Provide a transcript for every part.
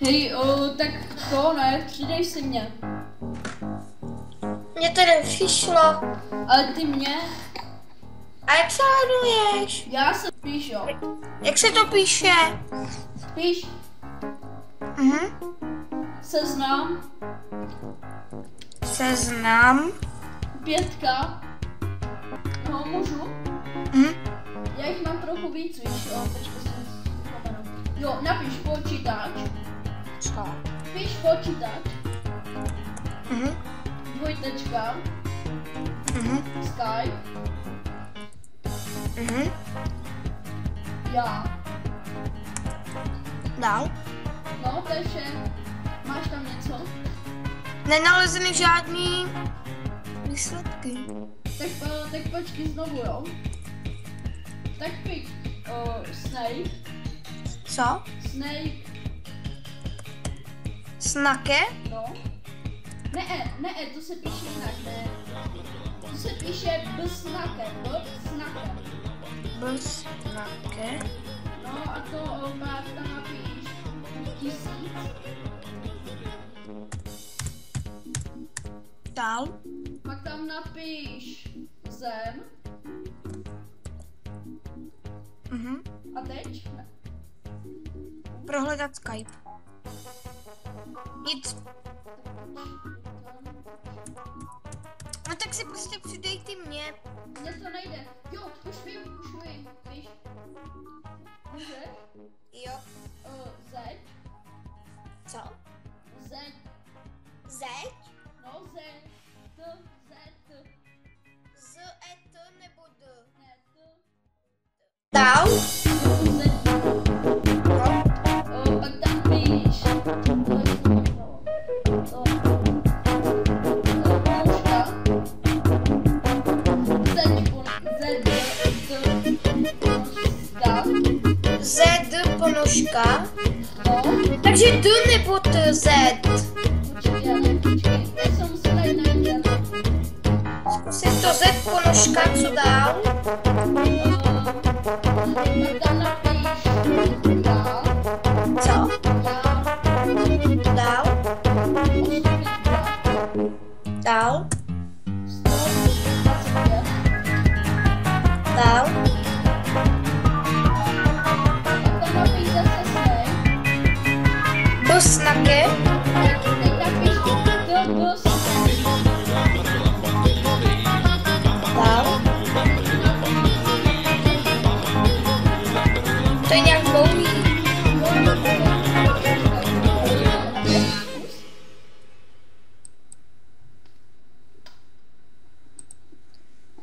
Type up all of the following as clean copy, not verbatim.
Hej, tak to ne, přidej si mě. Mně to nepřišlo. Ale ty mě? A jak se jmenuješ? Já se píš, jo. Jak se to píše? Píš seznam. Seznam. 5. No, můžu? Já jich mám trochu víc, víš, jo, počkej si vzpomenu. Jo, napiš počítač. Co? Píš počítač. Dvojtečka. Skype. Já. Dál. No, to je vše. Máš tam něco? Nenalezeny žádný výsledky. Tak počkej znovu, jo. Tak piš Snake. Co? Snake. Snake? No. Ne, to se píše jinak, ne. To se píše bsnake, bsnake. Bsnake. No a to pak tam napíš 1000. Dál. Pak tam napíš zem. A teď? Ne. Prohledat Skype. Nic. No tak si prostě přidej ty mě. Mně to nejde. Jo, už vím, víš. Můžeš? Jo. Zeď. Co? Zeď. Zeď? No, zeď. Z, e, t nebo d? Ne, Dál? Zeď. No. Pak tam píš. Z, ponožka. No. Takže d nebo t, z. Počkej, já jsem musela jít na internet. Zkusit to z, ponožka, co dál? Pak tam napíš já. Co? Dál? Dál? Dál? Bsnake? Dál? To je nějak dlouhý.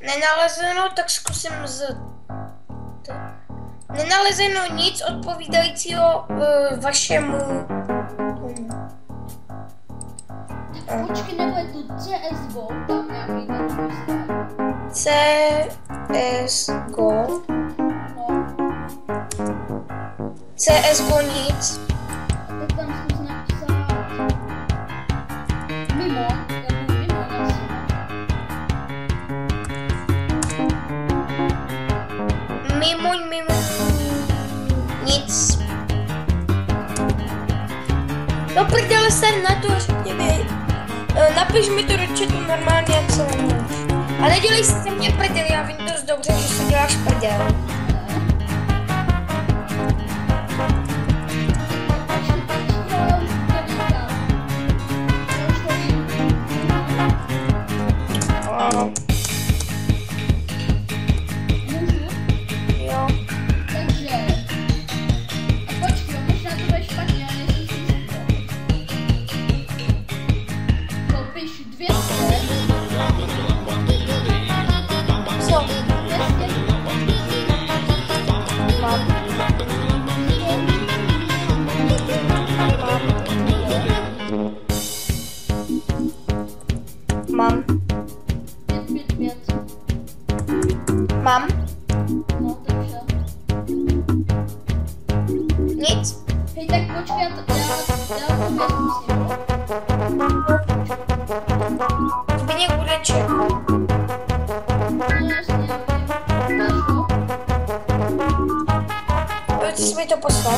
Nenalezeno, tak zkusím z... Nenalezeno nic odpovídajícího vašemu... Počkej, nebo je tu CSGO, tam nějaký ten CSGO. no. CSGO nic. Tak tam zkus napsat mimo, jako mimo asi. Mimo, nic. No prdele, jsem na to, řekněme. Napiš mi to do chatu normálně, jak se jmenuješ. A nedělej si mě prdel, já vím dost dobře, že si děláš prdel. Jo. Takže, a počkej, možná to bude špatně, ale jestli to píš 200. Co? 200. Mám. Mám. 555. Mám. No, to je vše. Nic. Hej, tak počkej, já to zkusím, jo? Zbyněk Budeček. No jasně, máš ho? Ty jsi mi to poslal?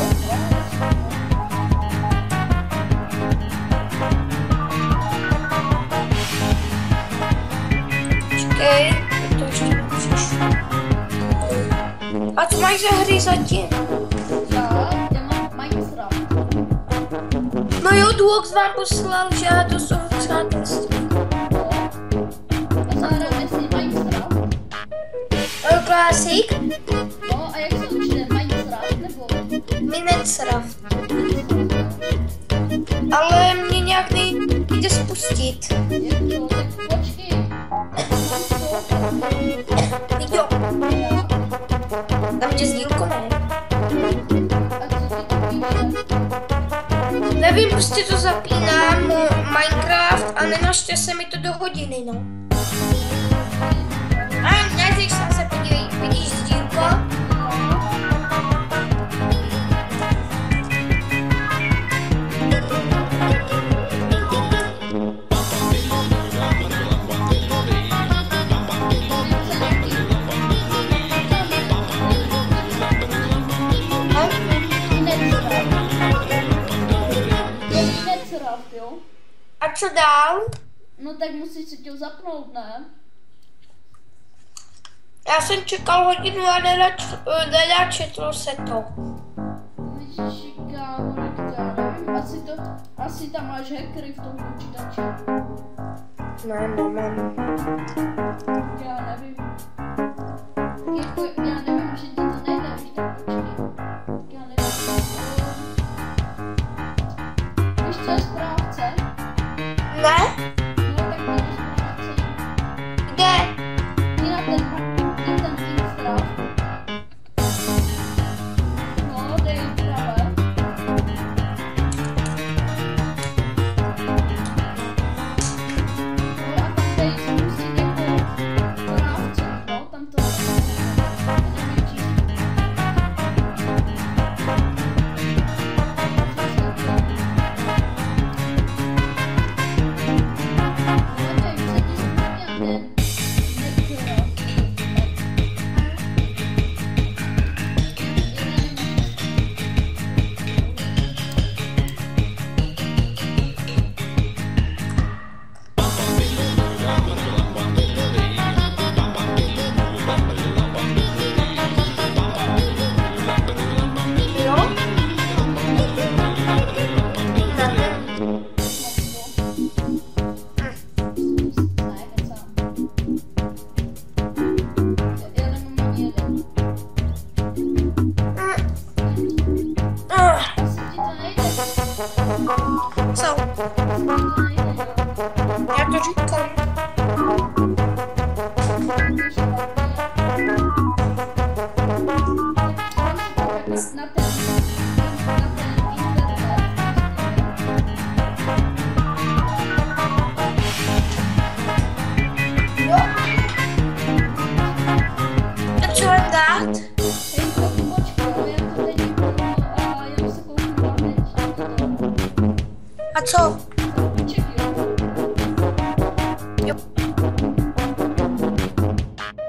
máš za hry zatím? Já mám Minecraft. No jo, Duox vám poslal žádost o přátelství. A zahrajeme si Minecraft. Classic? No a jak se učíte? Minecraft nebo? Minecraft. Ale mě nějak nejde spustit. Jak to? Tak počkej. Jo. Tam tě sdílko, ne? A co ty to píše? Nevím, prostě to zapínám Minecraft a nenašte se mi to do hodiny, no. A nevíš, se podívej, vidíš sdílko? A co dál? No tak musíš si to zapnout, ne? Já jsem čekal hodinu a nenačetlo se to. Ježišika, já nevím, asi tam máš hackery v tom počítači. Ne, nemám. Já nevím. Jako, já nevím, že ti to nejde, víš, tak počkej. Já nevím. Víš, co je správce? Ne? No tak to je správce. Kde? Jdi na ten Minecraft. No, dej pravé. No a tam dej zkusit jako správce, no, tam to nevětší. Jo? Co? Já to říkám. Na ten internet. Jo? A co mám dát? Hej, trochu počkej, já to teď vypnu a já se kouknu na teď. A co?